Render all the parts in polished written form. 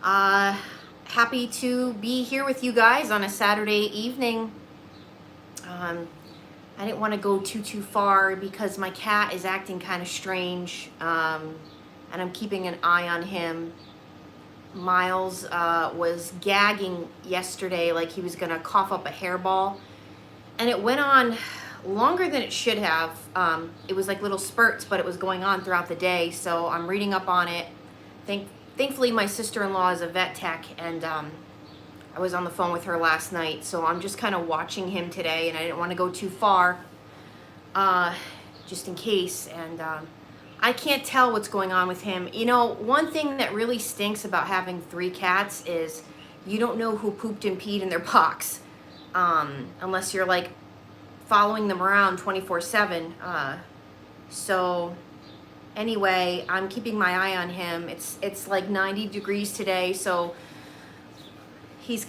Happy to be here with you guys on a Saturday evening. I didn't want to go too far because my cat is acting kind of strange, and I'm keeping an eye on him. Miles was gagging yesterday like he was going to cough up a hairball, and it went on longer than it should have. It was like little spurts, but it was going on throughout the day, so I'm reading up on it. Thankfully, my sister-in-law is a vet tech, and I was on the phone with her last night, so I'm just kind of watching him today, and I didn't want to go too far, just in case, and I can't tell what's going on with him. You know, one thing that really stinks about having 3 cats is you don't know who pooped and peed in their box, unless you're like following them around 24/7. So anyway, I'm keeping my eye on him. It's like 90 degrees today, so he's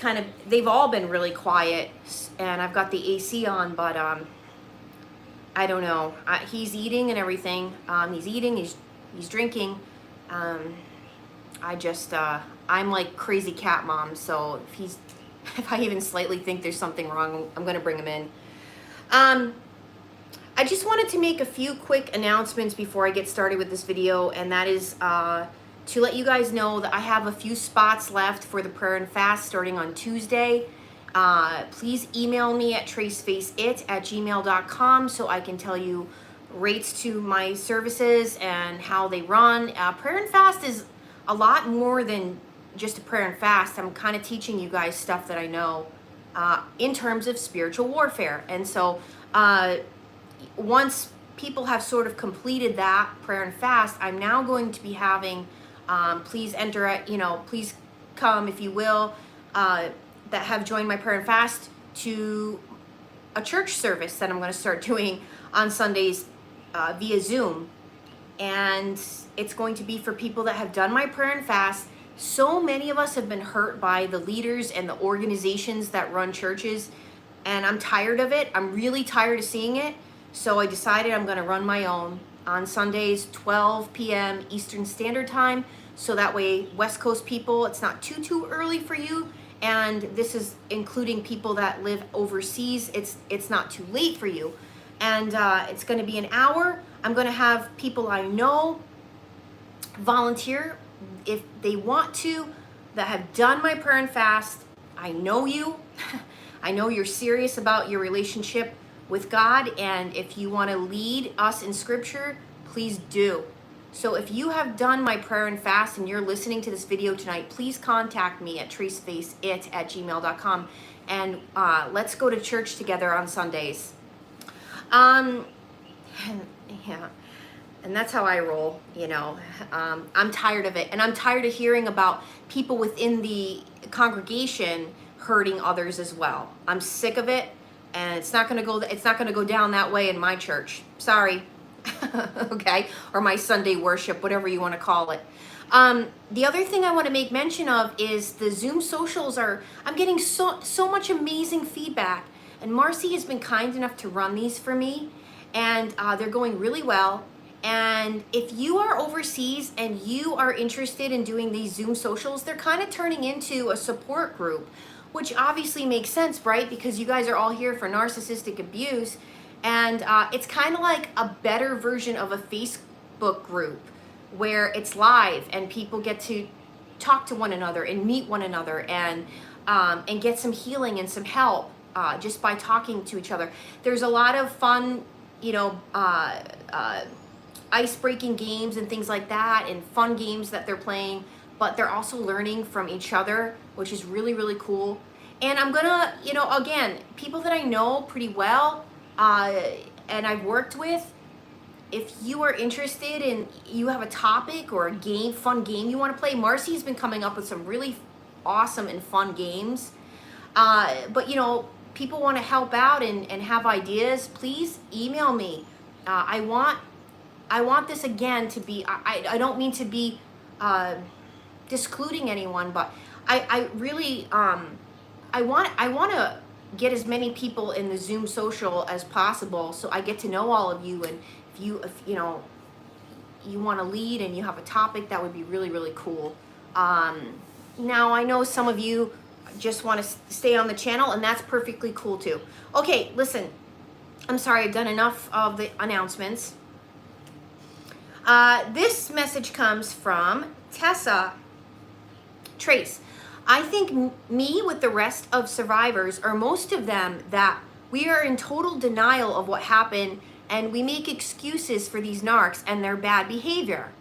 they've all been really quiet, and I've got the AC on, but I don't know. He's eating and everything. He's eating, he's drinking. I'm like crazy cat mom, so if I even slightly think there's something wrong, I'm gonna bring him in. I just wanted to make a few quick announcements before I get started with this video, and that is to let you guys know that I have a few spots left for the prayer and fast starting on Tuesday. Please email me at tracefaceit@gmail.com so I can tell you rates to my services and how they run. Prayer and fast is a lot more than just a prayer and fast. I'm kind of teaching you guys stuff that I know in terms of spiritual warfare. And so once people have sort of completed that prayer and fast, I'm now going to be having, please enter it, please come if you will, that have joined my prayer and fast to a church service that I'm going to start doing on Sundays via Zoom. And it's going to be for people that have done my prayer and fast. So many of us have been hurt by the leaders and the organizations that run churches, and I'm tired of it. I'm really tired of seeing it. So I decided I'm going to run my own on Sundays, 12 p.m. Eastern Standard Time. So that way, West Coast people, it's not too early for you. And this is including people that live overseas. It's not too late for you. And it's going to be an hour. I'm going to have people I know volunteer if they want to, that have done my prayer and fast. I know you. I know you're serious about your relationship with God, and if you want to lead us in scripture, please do. So if you have done my prayer and fast and you're listening to this video tonight, please contact me at tracefaceit@gmail.com, and let's go to church together on Sundays. Yeah, and that's how I roll, I'm tired of it, and I'm tired of hearing about people within the congregation hurting others as well. I'm sick of it. And it's not going to go down that way in my church. Sorry. Okay? Or my Sunday worship, whatever you want to call it. The other thing I want to make mention of is the Zoom socials I'm getting so much amazing feedback. And Marcy has been kind enough to run these for me. And they're going really well. And if you are overseas and you are interested in doing these Zoom socials, they're kind of turning into a support group, which obviously makes sense, right? Because you guys are all here for narcissistic abuse. And it's kind of like a better version of a Facebook group where it's live and people get to talk to one another and meet one another and get some healing and some help just by talking to each other. There's a lot of fun, ice-breaking games and things like that, and fun games that they're playing, but they're also learning from each other, which is really, really cool. And I'm gonna, again, people that I know pretty well, and I've worked with, if you are interested and you have a topic or a game, fun game you want to play, Marcy's been coming up with some really awesome and fun games. But people want to help out and have ideas, please email me. I want this again to be, I don't mean to be discluding anyone, but I really I want to get as many people in the Zoom social as possible, so I get to know all of you. And if you want to lead and you have a topic, that would be really, really cool. Now, I know some of you just want to stay on the channel, and that's perfectly cool too. Okay, listen, I'm sorry, I've done enough of the announcements. This message comes from Tessa Trace. I think me with the rest of survivors, or most of them, that we are in total denial of what happened, and we make excuses for these narcs and their bad behavior.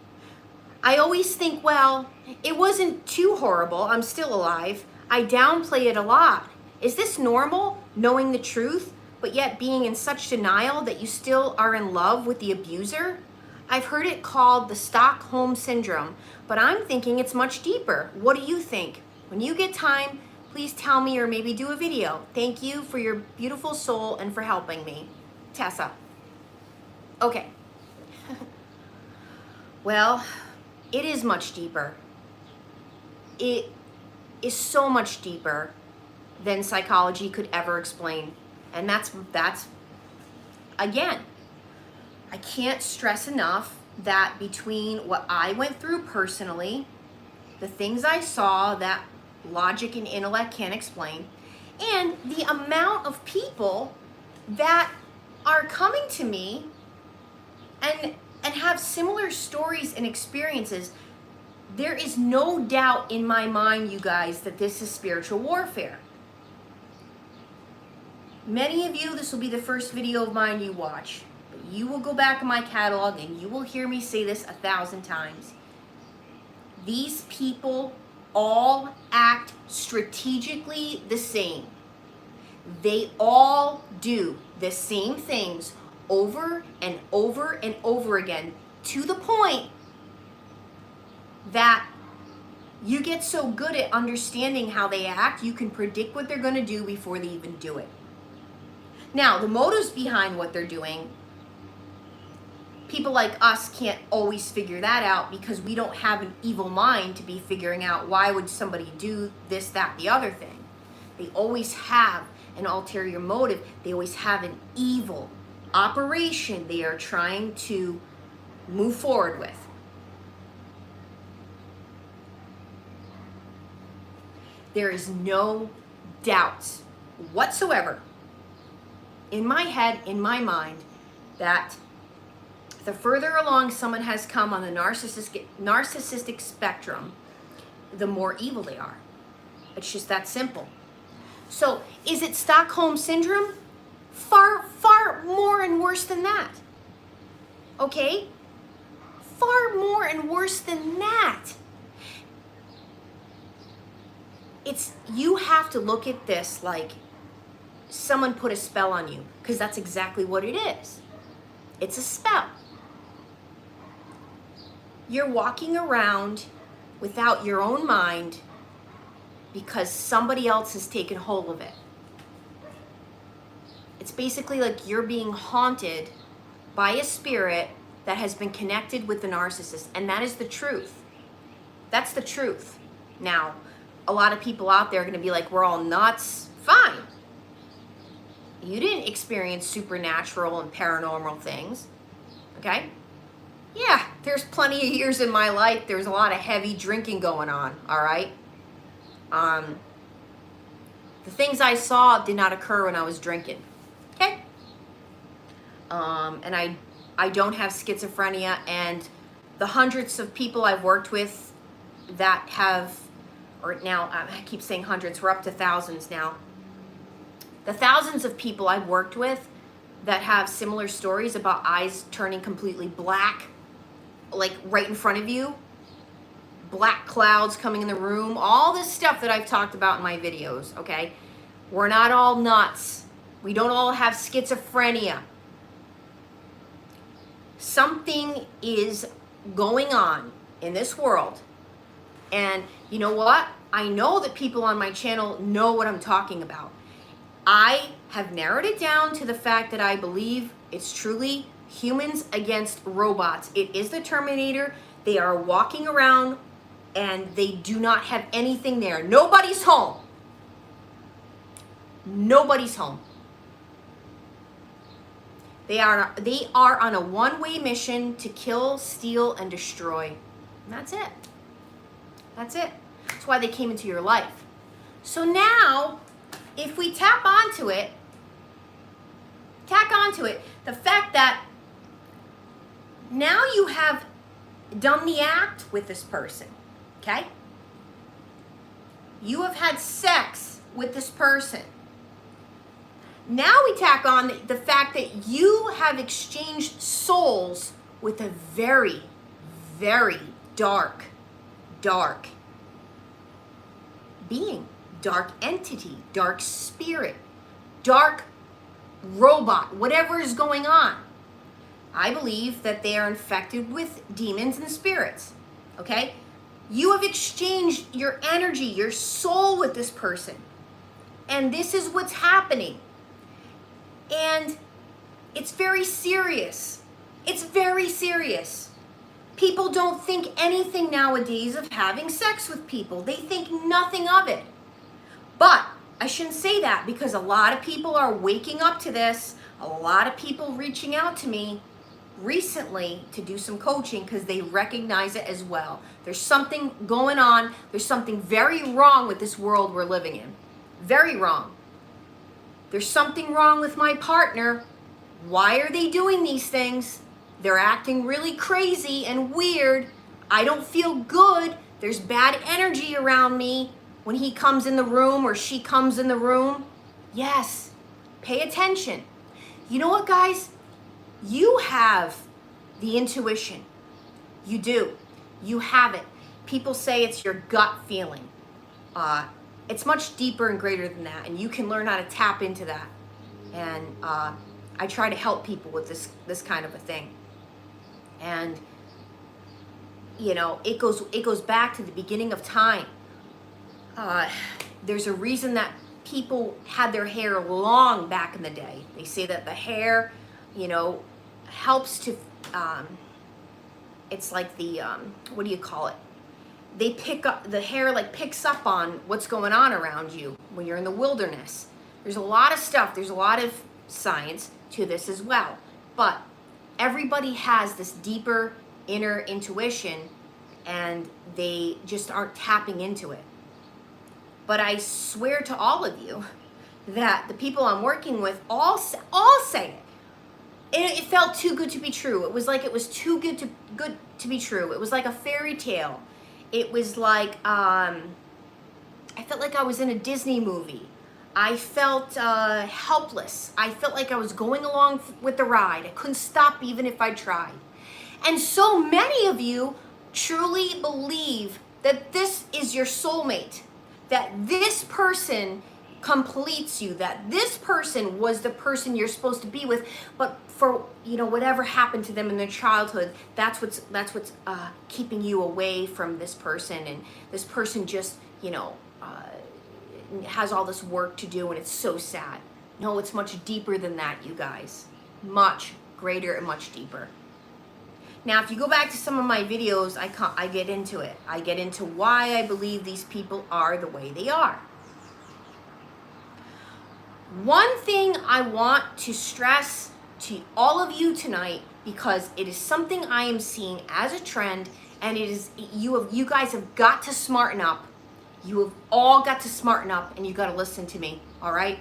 I always think, well, it wasn't too horrible. I'm still alive. I downplay it a lot. Is this normal, knowing the truth, but yet being in such denial that you still are in love with the abuser? I've heard it called the Stockholm Syndrome, but I'm thinking it's much deeper. What do you think? When you get time, please tell me or maybe do a video. Thank you for your beautiful soul and for helping me. Tessa. Okay. Well, it is much deeper. It is so much deeper than psychology could ever explain. And that's again, I can't stress enough that between what I went through personally, the things I saw that logic and intellect can't explain, and the amount of people that are coming to me and have similar stories and experiences, there is no doubt in my mind, you guys, that this is spiritual warfare. Many of you, this will be the first video of mine you watch, but you will go back in my catalog and you will hear me say this 1,000 times. These people all act strategically the same. They all do the same things over and over and over again, to the point that you get so good at understanding how they act, you can predict what they're going to do before they even do it. Now, the motives behind what they're doing, people like us can't always figure that out because we don't have an evil mind to be figuring out why would somebody do this, that, the other thing. They always have an ulterior motive. They always have an evil operation they are trying to move forward with. There is no doubt whatsoever in my head, in my mind, that the further along someone has come on the narcissistic spectrum, the more evil they are. It's just that simple. So, is it Stockholm Syndrome? Far, far more and worse than that. Okay? Far more and worse than that. You have to look at this like someone put a spell on you, because that's exactly what it is. It's a spell. You're walking around without your own mind because somebody else has taken hold of it. It's basically like you're being haunted by a spirit that has been connected with the narcissist, and that is the truth. That's the truth. Now, a lot of people out there are going to be like, we're all nuts. Fine. You didn't experience supernatural and paranormal things, okay? Yeah, there's plenty of years in my life, there's a lot of heavy drinking going on, all right? The things I saw did not occur when I was drinking, okay? And I don't have schizophrenia, and the hundreds of people I've worked with that have, or now I keep saying hundreds, we're up to thousands now. The thousands of people I've worked with that have similar stories about eyes turning completely black, like right in front of you, black clouds coming in the room, all this stuff that I've talked about in my videos, okay? We're not all nuts. We don't all have schizophrenia. Something is going on in this world. And you know what? I know that people on my channel know what I'm talking about. I have narrowed it down to the fact that I believe it's truly humans against robots. It is the Terminator. They are walking around and they do not have anything there. Nobody's home. Nobody's home. They are on a one-way mission to kill, steal, and destroy. And that's it. That's it. That's why they came into your life. So now, if we tack onto it, the fact that now you have done the act with this person, okay? You have had sex with this person. Now we tack on the fact that you have exchanged souls with a very, very dark being, dark entity, dark spirit, dark robot, whatever is going on. I believe that they are infected with demons and spirits, okay? You have exchanged your energy, your soul with this person. And this is what's happening. And it's very serious. It's very serious. People don't think anything nowadays of having sex with people. They think nothing of it. But I shouldn't say that, because a lot of people are waking up to this. A lot of people reaching out to me recently to do some coaching because they recognize it as well. There's something going on. There's something very wrong with this world we're living in. Very wrong. There's something wrong with my partner. Why are they doing these things? They're acting really crazy and weird. I don't feel good. There's bad energy around me when he comes in the room or she comes in the room. Yes, pay attention. You know what, guys? You have the intuition. You do. You have it. People say it's your gut feeling. It's much deeper and greater than that, and you can learn how to tap into that. And I try to help people with this kind of a thing. And you know, it goes back to the beginning of time. There's a reason that people had their hair long back in the day. They say that the hair, you know, helps to, it's like the, what do you call it? They pick up, the hair like picks up on what's going on around you when you're in the wilderness. There's a lot of stuff, there's a lot of science to this as well. But everybody has this deeper inner intuition and they just aren't tapping into it. But I swear to all of you that the people I'm working with all say it. It felt too good to be true. It was like it was too good to be true. It was like a fairy tale. It was like, I felt like I was in a Disney movie. I felt helpless. I felt like I was going along with the ride. I couldn't stop even if I tried. And so many of you truly believe that this is your soulmate, that this person completes you, that this person was the person you're supposed to be with, but for, you know, whatever happened to them in their childhood, that's what's keeping you away from this person, and this person just, you know, has all this work to do, and it's so sad. No, it's much deeper than that, you guys. Much greater and much deeper. Now, if you go back to some of my videos, I get into it. I get into why I believe these people are the way they are. One thing I want to stress to all of you tonight, because it is something I am seeing as a trend, and it is you guys have got to smarten up. You have all got to smarten up, and you got to listen to me, all right?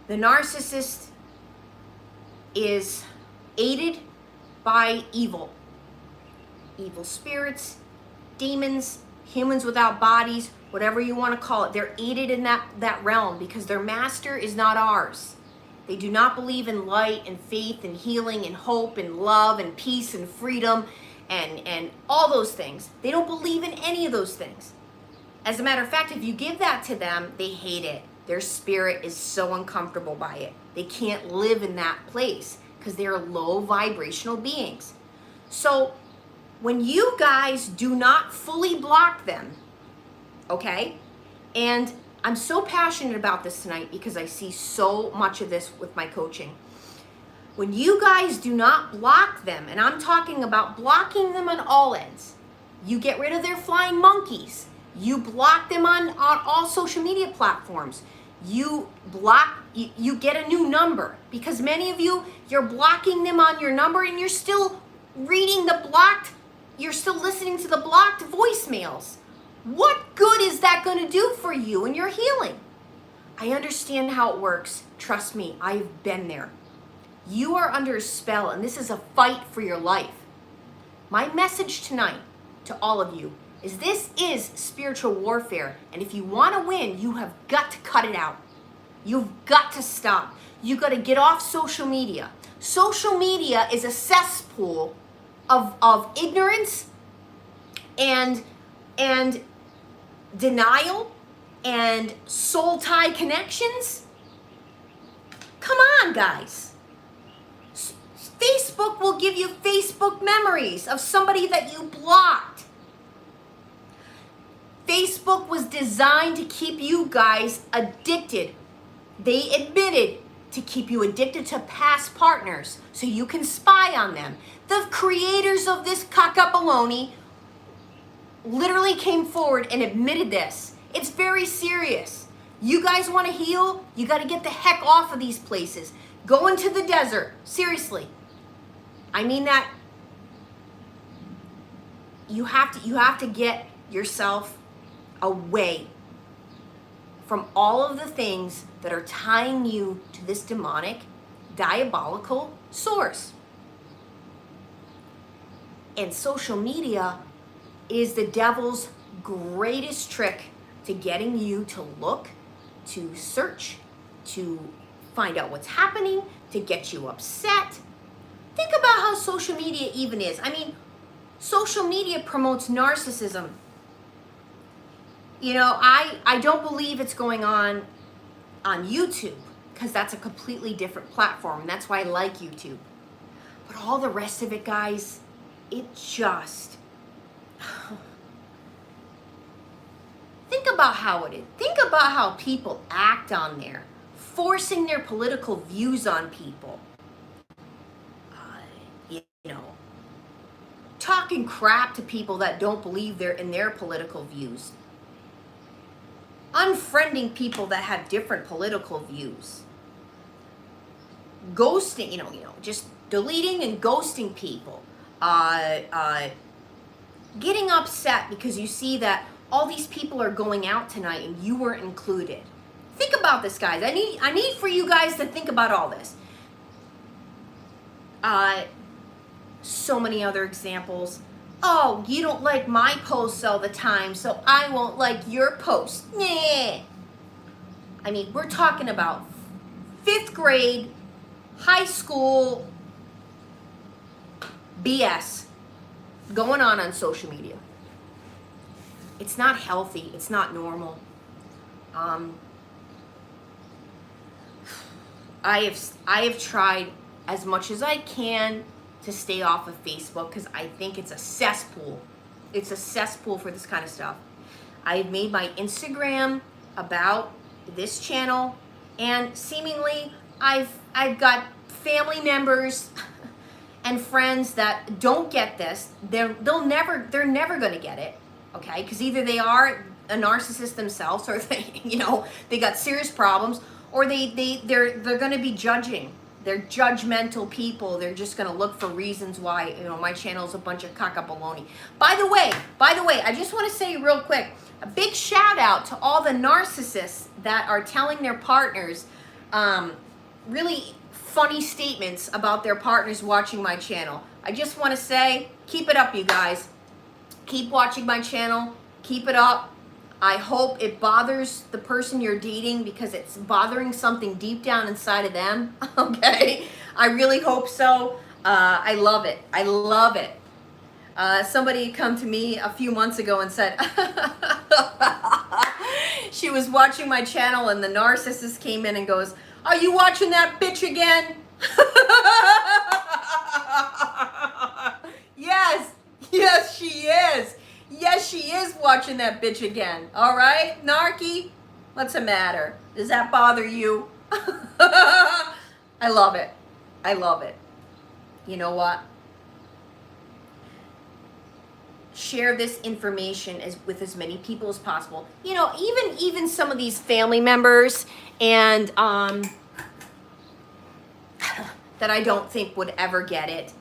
The narcissist is aided by evil spirits, demons, humans without bodies, whatever you want to call it. They're aided in that realm because their master is not ours. They do not believe in light and faith and healing and hope and love and peace and freedom and all those things. They don't believe in any of those things. As a matter of fact, if you give that to them, they hate it. Their spirit is so uncomfortable by it. They can't live in that place because they are low vibrational beings. So when you guys do not fully block them, okay? And I'm so passionate about this tonight because I see so much of this with my coaching. When you guys do not block them, and I'm talking about blocking them on all ends, you get rid of their flying monkeys. You block them on all social media platforms. You get a new number, because many of you, you're blocking them on your number and you're still reading the blocked, you're still listening to the blocked voicemails. What good is that going to do for you and your healing? I understand how it works. Trust me, I've been there. You are under a spell, and this is a fight for your life. My message tonight to all of you is this is spiritual warfare, and if you want to win, you have got to cut it out. You've got to stop. You've got to get off social media. Social media is a cesspool of ignorance and denial and soul tie connections. Come on, guys. Facebook will give you Facebook memories of somebody that you blocked. Facebook was designed to keep you guys addicted. They admitted to keep you addicted to past partners so you can spy on them. The creators of this caca-baloney literally came forward and admitted this. It's very serious. You guys want to heal? You got to get the heck off of these places. Go into the desert. Seriously. I mean that. You have to get yourself away from all of the things that are tying you to this demonic, diabolical source. And social media is the devil's greatest trick to getting you to look, to search, to find out what's happening, to get you upset. Think about how social media even is. I mean, social media promotes narcissism. You know, I don't believe it's going on YouTube, because that's a completely different platform, and that's why I like YouTube. But all the rest of it, guys, it just... Think about how it is. Think about how people act on there, forcing their political views on people. You know, talking crap to people that don't believe they're in their political views. Unfriending people that have different political views. Ghosting, you know, just deleting and ghosting people. Getting upset because you see that all these people are going out tonight and you weren't included. Think about this, guys. I need for you guys to think about all this. So many other examples. Oh, you don't like my posts all the time, so I won't like your post. Nah. I mean, we're talking about 5th grade, high school BS going on social media. It's not healthy. It's not normal. I have tried as much as I can to stay off of Facebook because I think it's a cesspool. It's a cesspool for this kind of stuff. I've made my Instagram about this channel, and seemingly I've got family members and friends that don't get this. They're never going to get it. Okay, because either they are a narcissist themselves, or they got serious problems, or they're going to be judging. They're judgmental people. They're just going to look for reasons why my channel is a bunch of caca-baloney. By the way, I just want to say real quick, a big shout out to all the narcissists that are telling their partners really funny statements about their partners watching my channel. I just want to say, keep it up, you guys. Keep watching my channel. Keep it up. I hope it bothers the person you're dating because it's bothering something deep down inside of them. Okay? I really hope so. I love it. I love it. Somebody come to me a few months ago and said she was watching my channel and the narcissist came in and goes, "Are you watching that bitch again?" Yes, she is. Yes, she is watching that bitch again. All right, Narky? What's the matter? Does that bother you? I love it. I love it. You know what? Share this information with as many people as possible. Even some of these family members and that I don't think would ever get it,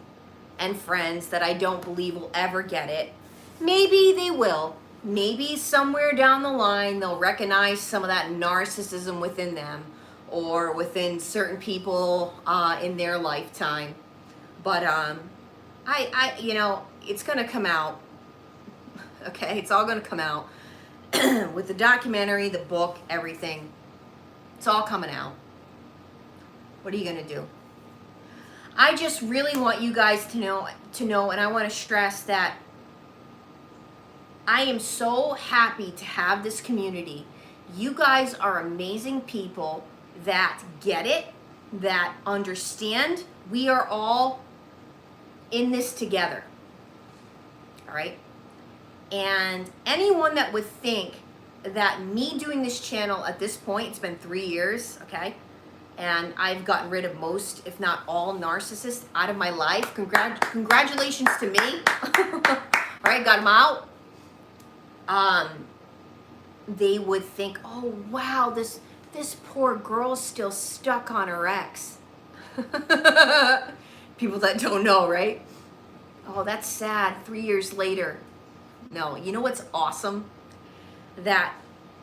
and friends that I don't believe will ever get it. Maybe they will. maybe somewhere down the line they'll recognize some of that narcissism within them or within certain people in their lifetime. But you know, it's gonna come out. Okay, it's all gonna come out with the documentary, the book, everything. It's all coming out. What are you gonna do? I just really want you guys to know, and I want to stress that I am so happy to have this community. You guys are amazing people that get it, that understand. We are all in this together. All right? And anyone that would think that me doing this channel at this point, it's been 3 years, okay? And I've gotten rid of most, if not all, narcissists out of my life. Congratulations to me. All right, got them out. They would think, oh, wow, this poor girl's still stuck on her ex. People that don't know, right? Oh, that's sad, 3 years later. No, you know what's awesome? That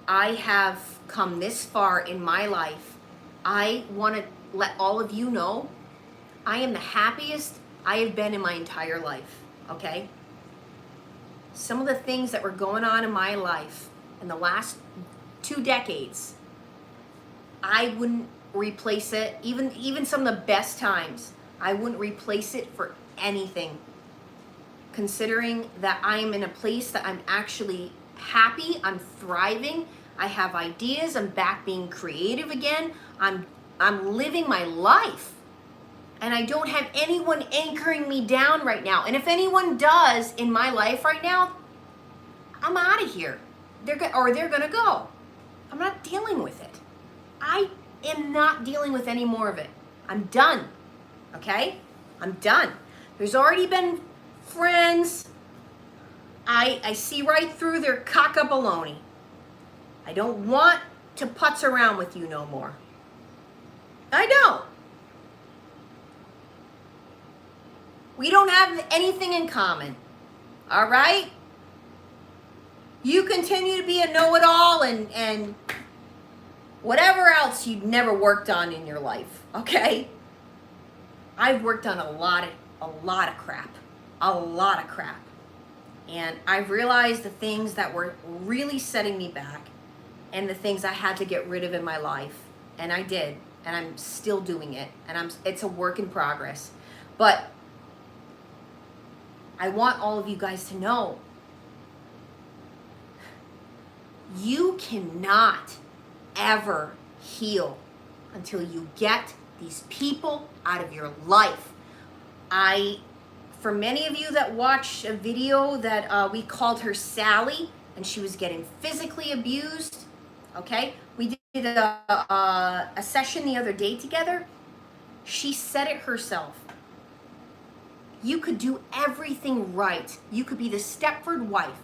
I have come this far in my life. I want to let all of you know I am the happiest I have been in my entire life, okay? Some of the things that were going on in my life in the last 2 decades, I wouldn't replace it. Even some of the best times, I wouldn't replace it for anything. Considering that I'm in a place that I'm actually happy, I'm thriving, I have ideas, I'm back being creative again, I'm living my life. And I don't have anyone anchoring me down right now. And if anyone does in my life right now, I'm out of here. They're gonna go. I'm not dealing with it. I am not dealing with any more of it. I'm done. Okay? I'm done. There's already been friends. I see right through their cock-a-baloney. I don't want to putz around with you no more. I don't. We don't have anything in common. All right? You continue to be a know-it-all and whatever else you've never worked on in your life, okay? I've worked on a lot of crap. A lot of crap. And I've realized the things that were really setting me back and the things I had to get rid of in my life. And I did. And I'm still doing it. And it's a work in progress. But I want all of you guys to know, you cannot ever heal until you get these people out of your life. For many of you that watched a video that we called her Sally, and she was getting physically abused, okay? We did a session the other day together. She said it herself. You could do everything right. You could be the Stepford wife.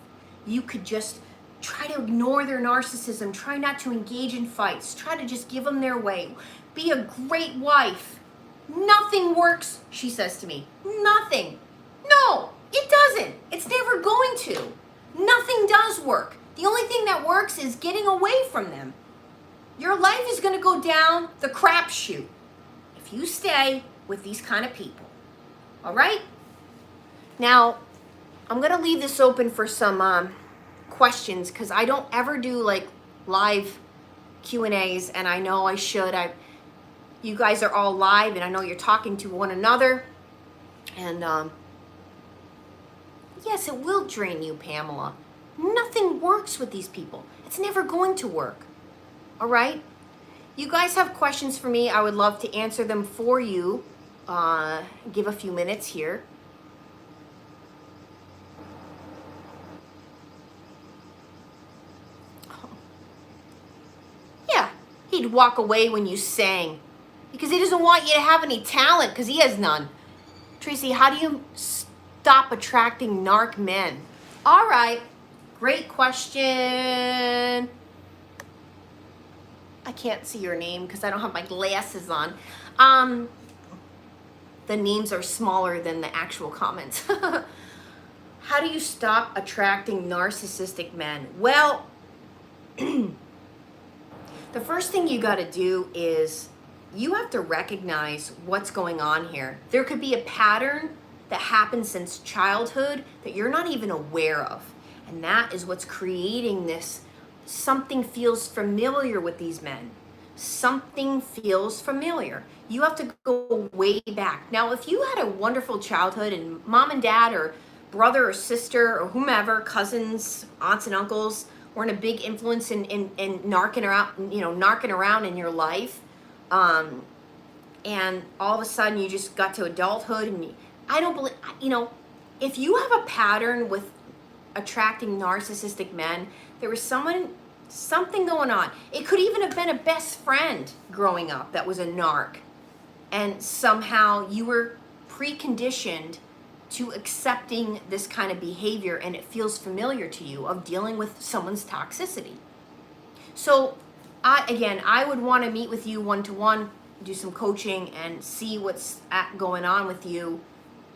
You could just try to ignore their narcissism, try not to engage in fights, try to just give them their way. Be a great wife. Nothing works, she says to me. Nothing. No, it doesn't. It's never going to. Nothing does work. The only thing that works is getting away from them. Your life is going to go down the crapshoot if you stay with these kind of people. All right? Now, I'm going to leave this open for some questions because I don't ever do like live Q&As, and I know I should. You guys are all live, and I know you're talking to one another. And yes, it will drain you, Pamela. Nothing works with these people. It's never going to work. All right? You guys have questions for me. I would love to answer them for you. Give a few minutes here. Yeah, he'd walk away when you sang because he doesn't want you to have any talent because he has none. Tracy, how do you stop attracting narc men? All right, great question. I can't see your name because I don't have my glasses on. The names are smaller than the actual comments. How do you stop attracting narcissistic men? Well, the first thing you got to do is you have to recognize what's going on here. There could be a pattern that happens since childhood that you're not even aware of. And that is what's creating this. Something feels familiar with these men. Something feels familiar. You have to go way back. Now, if you had a wonderful childhood and mom and dad or brother or sister or whomever, cousins, aunts and uncles, weren't a big influence in narking around in your life, and all of a sudden you just got to adulthood, and I don't believe, if you have a pattern with attracting narcissistic men, there was something going on. It could even have been a best friend growing up that was a narc, and somehow you were preconditioned to accepting this kind of behavior, and it feels familiar to you of dealing with someone's toxicity. So I would want to meet with you one-to-one, do some coaching, and see what's going on with you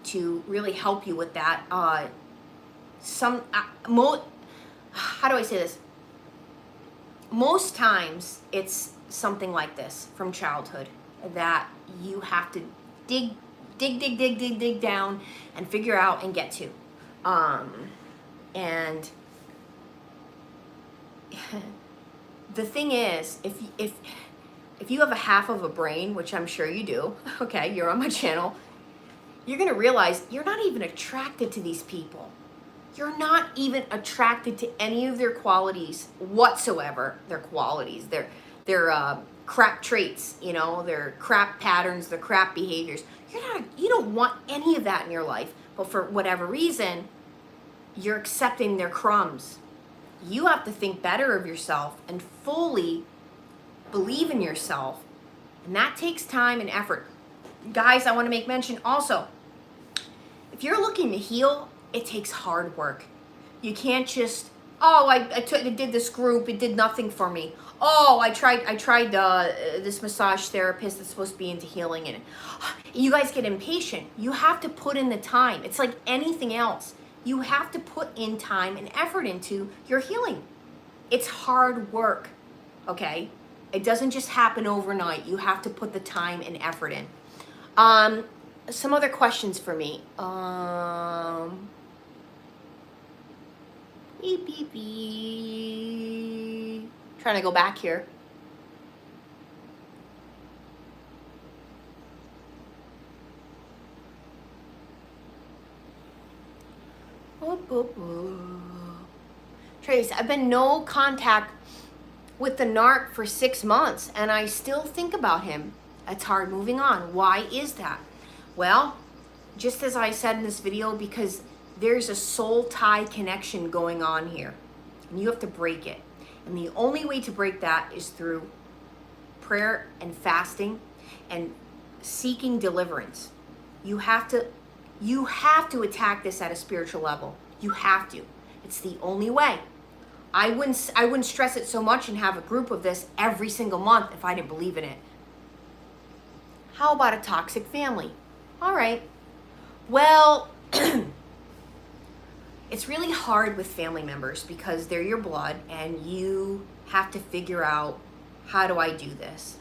to really help you with that. How do I say this? Most times it's something like this from childhood that you have to dig down and figure out and get to. And the thing is, if you have a half of a brain, which I'm sure you do, okay, you're on my channel, you're going to realize you're not even attracted to these people. You're not even attracted to any of their qualities whatsoever. Their qualities, their crap traits, their crap patterns, their crap behaviors. You don't want any of that in your life, but for whatever reason, you're accepting their crumbs. You have to think better of yourself and fully believe in yourself, and that takes time and effort. Guys, I want to make mention also, if you're looking to heal, it takes hard work. You can't just, I did this group, it did nothing for me. I tried this massage therapist that's supposed to be into healing, and you guys get impatient. You have to put in the time. It's like anything else. You have to put in time and effort into your healing. It's hard work, okay? It doesn't just happen overnight. You have to put the time and effort in. Some other questions for me. Beep, beep, beep. Trying to go back here. Trace, I've been no contact with the narc for 6 months, and I still think about him. It's hard moving on. Why is that? Well, just as I said in this video, because there's a soul tie connection going on here, and you have to break it. And the only way to break that is through prayer and fasting and seeking deliverance. You have to attack this at a spiritual level. You have to. It's the only way. I wouldn't stress it so much and have a group of this every single month if I didn't believe in it. How about a toxic family? All right. Well, it's really hard with family members because they're your blood, and you have to figure out, how do I do this?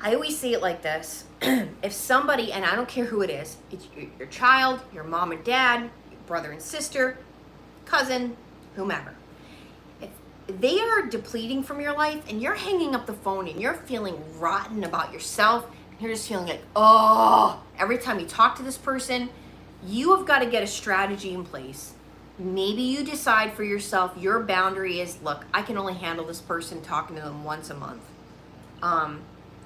I always see it like this. If somebody, and I don't care who it is, it's your child, your mom and dad, your brother and sister, cousin, whomever. If they are depleting from your life and you're hanging up the phone and you're feeling rotten about yourself, and you're just feeling like, every time you talk to this person, you have got to get a strategy in place. Maybe you decide for yourself, your boundary is, look, I can only handle this person talking to them once a month.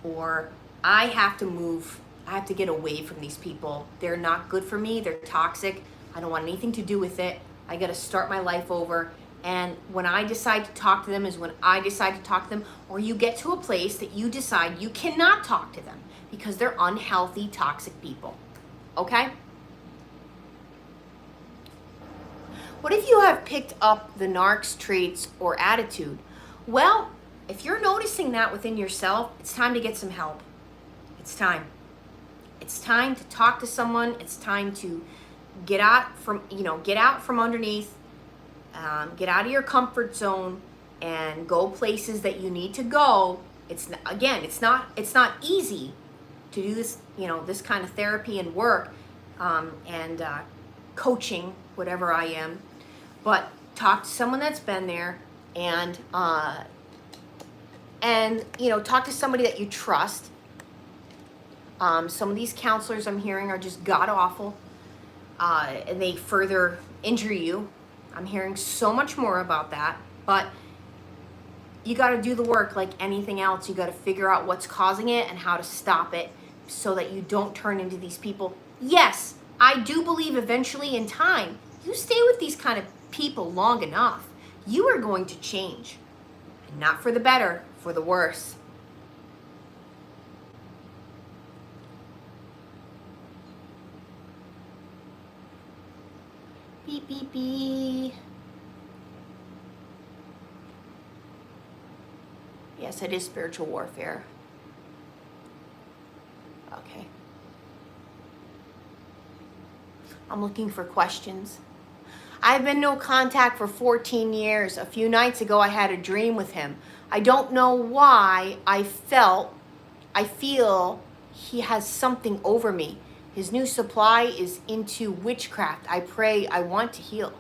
Or I have to move. I have to get away from these people. They're not good for me. They're toxic. I don't want anything to do with it. I got to start my life over. And when I decide to talk to them is when I decide to talk to them. Or you get to a place that you decide you cannot talk to them because they're unhealthy, toxic people. Okay? What if you have picked up the narc's traits or attitude? Well, if you're noticing that within yourself, it's time to get some help. It's time. It's time to talk to someone. It's time to get out from, get out from underneath, get out of your comfort zone and go places that you need to go. It's not easy to do this, this kind of therapy and work, and coaching, whatever I am, but talk to someone that's been there, and talk to somebody that you trust. Some of these counselors I'm hearing are just god awful, and they further injure you. I'm hearing so much more about that, but you got to do the work like anything else. You got to figure out what's causing it and how to stop it so that you don't turn into these people. Yes, I do believe eventually in time, you stay with these kind of people long enough, you are going to change. And not for the better, for the worse. Beep, beep, beep. Yes, it is spiritual warfare. Okay. I'm looking for questions. I've been no contact for 14 years. A few nights ago, I had a dream with him. I don't know why I feel he has something over me. His new supply is into witchcraft. I pray, I want to heal.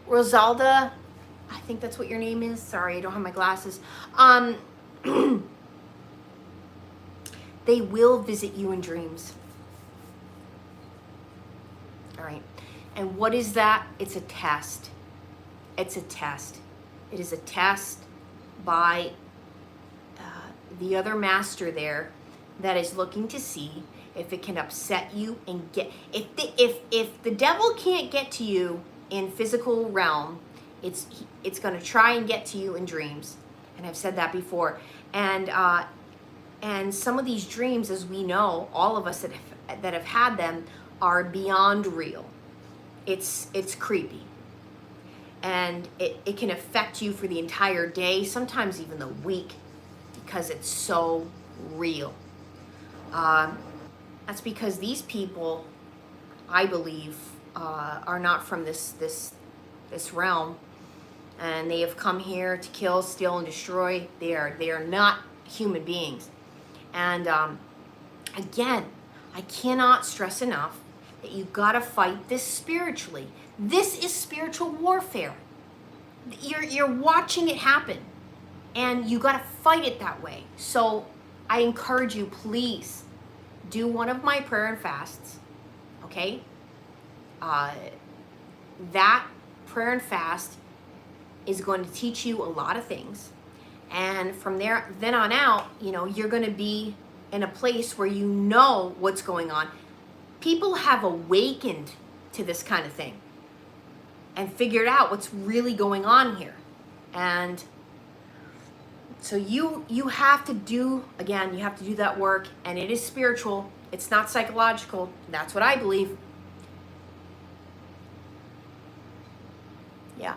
Rosalda, I think that's what your name is. Sorry, I don't have my glasses. They will visit you in dreams. All right. And what is that? It's a test. It's a test. It is a test by the other master there that is looking to see if it can upset you and get, if the devil can't get to you in physical realm, it's going to try and get to you in dreams. And I've said that before. And some of these dreams, as we know, all of us that have had them, are beyond real. It's creepy. And it can affect you for the entire day, sometimes even the week, because it's so real. That's because these people, I believe, are not from this realm, and they have come here to kill, steal, and destroy. They are not human beings. And again, I cannot stress enough that you gotta fight this spiritually. This is spiritual warfare. You're watching it happen, and you gotta fight it that way. So I encourage you, please do one of my prayer and fasts. Okay? That prayer and fast is going to teach you a lot of things. And from then on out, you're going to be in a place where you know what's going on. People have awakened to this kind of thing and figured out what's really going on here. And so you have to do that work, and it is spiritual. It's not psychological. That's what I believe. Yeah.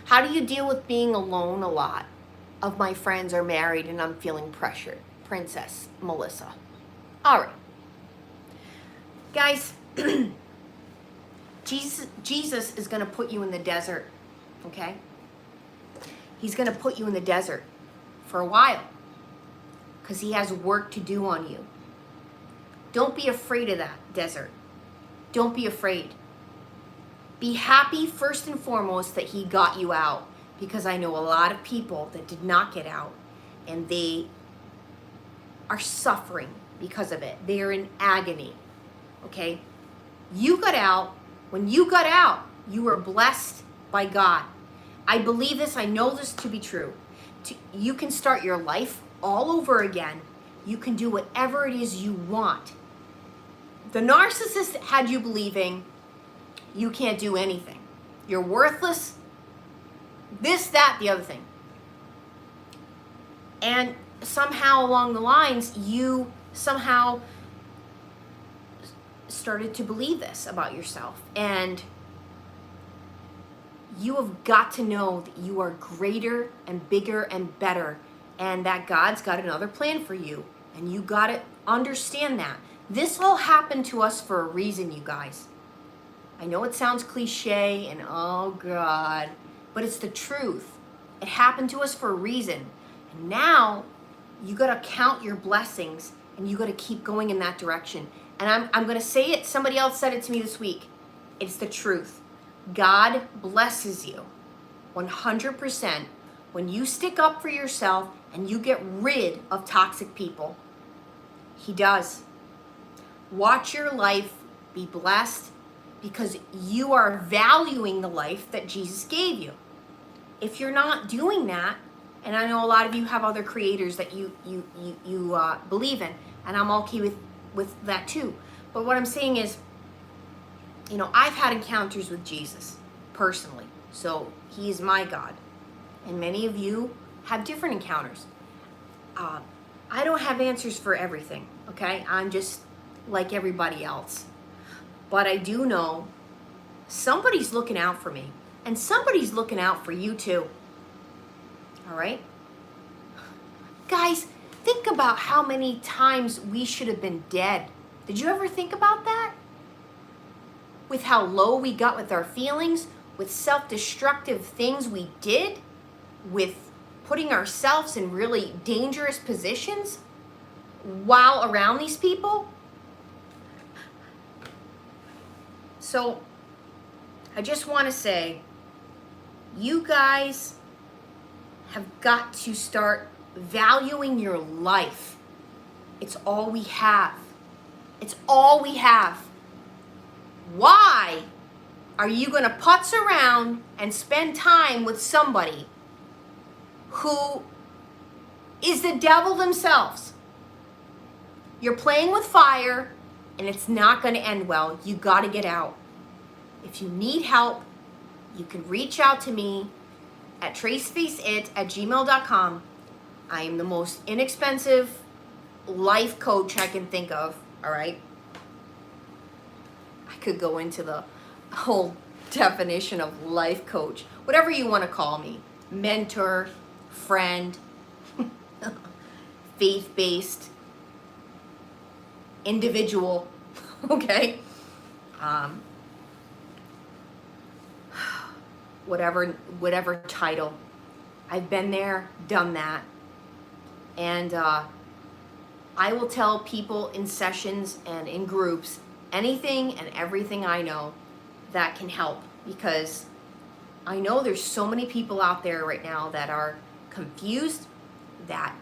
How do you deal with being alone a lot? Of my friends are married and I'm feeling pressured. Princess Melissa. All right. Guys, Jesus is going to put you in the desert, okay? He's going to put you in the desert for a while because he has work to do on you. Don't be afraid of that desert. Don't be afraid. Be happy first and foremost that he got you out, because I know a lot of people that did not get out and they are suffering because of it. They are in agony, okay? You got out. When you got out, you were blessed by God. I believe this. I know this to be true. You can start your life all over again. You can do whatever it is you want. The narcissist had you believing you can't do anything. You're worthless. This, that, the other thing. And somehow along the lines, you somehow started to believe this about yourself. And you have got to know that you are greater and bigger and better and that God's got another plan for you. And you got to understand that. This all happened to us for a reason, you guys. I know it sounds cliche and oh God, but it's the truth. It happened to us for a reason. And now you got to count your blessings and you got to keep going in that direction. And I'm going to say it. Somebody else said it to me this week. It's the truth. God blesses you 100% when you stick up for yourself and you get rid of toxic people. He does. Watch your life be blessed because you are valuing the life that Jesus gave you. If you're not doing that, and I know a lot of you have other creators that you believe in, and I'm okay with that too. But what I'm saying is, you know, I've had encounters with Jesus personally, so he is my God. And many of you have different encounters. I don't have answers for everything, okay? I'm just like everybody else. But I do know somebody's looking out for me, and somebody's looking out for you too. All right? Guys, think about how many times we should have been dead. Did you ever think about that? With how low we got with our feelings, with self-destructive things we did, with putting ourselves in really dangerous positions while around these people. So I just want to say, you guys have got to start valuing your life. It's all we have. It's all we have. Why are you going to putz around and spend time with somebody who is the devil themselves? You're playing with fire and it's not going to end well. You got to get out. If you need help, you can reach out to me at tracefaceit@gmail.com. I am the most inexpensive life coach I can think of, all right? I could go into the whole definition of life coach, whatever you want to call me, mentor, friend, faith-based, individual, okay? Whatever title. I've been there, done that. And I will tell people in sessions and in groups anything and everything I know that can help, because I know there's so many people out there right now that are confused, that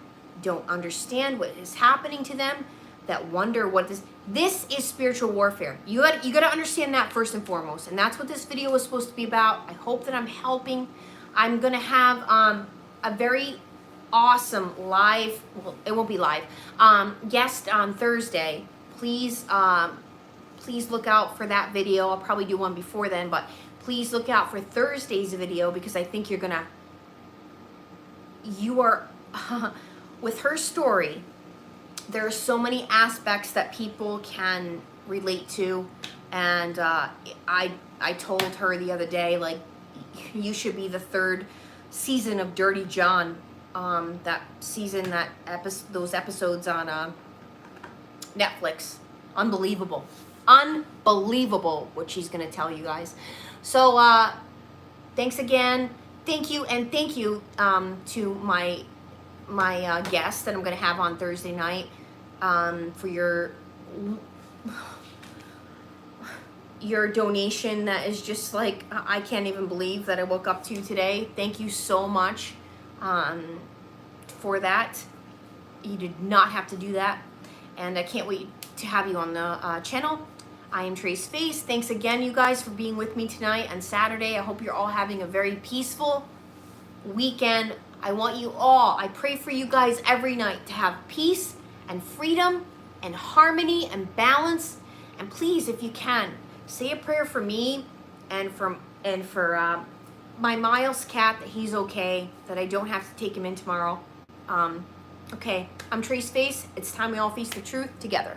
don't understand what is happening to them, that wonder what this is spiritual warfare. You got to understand that first and foremost, and that's what this video was supposed to be about. I hope that I'm helping. I'm gonna have a very awesome live, well, it won't be live, guest on Thursday. Please look out for that video. I'll probably do one before then, but please look out for Thursday's video, because I think you are with her story, there are so many aspects that people can relate to. And I told her the other day, like, you should be the third season of Dirty John, that season, those episodes on Netflix. Unbelievable what she's gonna tell you guys. So thanks again, thank you to my guest that I'm gonna have on Thursday night, for your donation. That is just like, I can't even believe that I woke up to today. Thank you so much for that. You did not have to do that, and I can't wait to have you on the channel. I am Trace Face. Thanks again, you guys, for being with me tonight and Saturday. I hope you're all having a very peaceful weekend. I want you all, I pray for you guys every night to have peace and freedom and harmony and balance. And please, if you can, say a prayer for me and for my Miles cat, that he's okay, that I don't have to take him in tomorrow. Okay, I'm Trace Face. It's time we all face the truth together.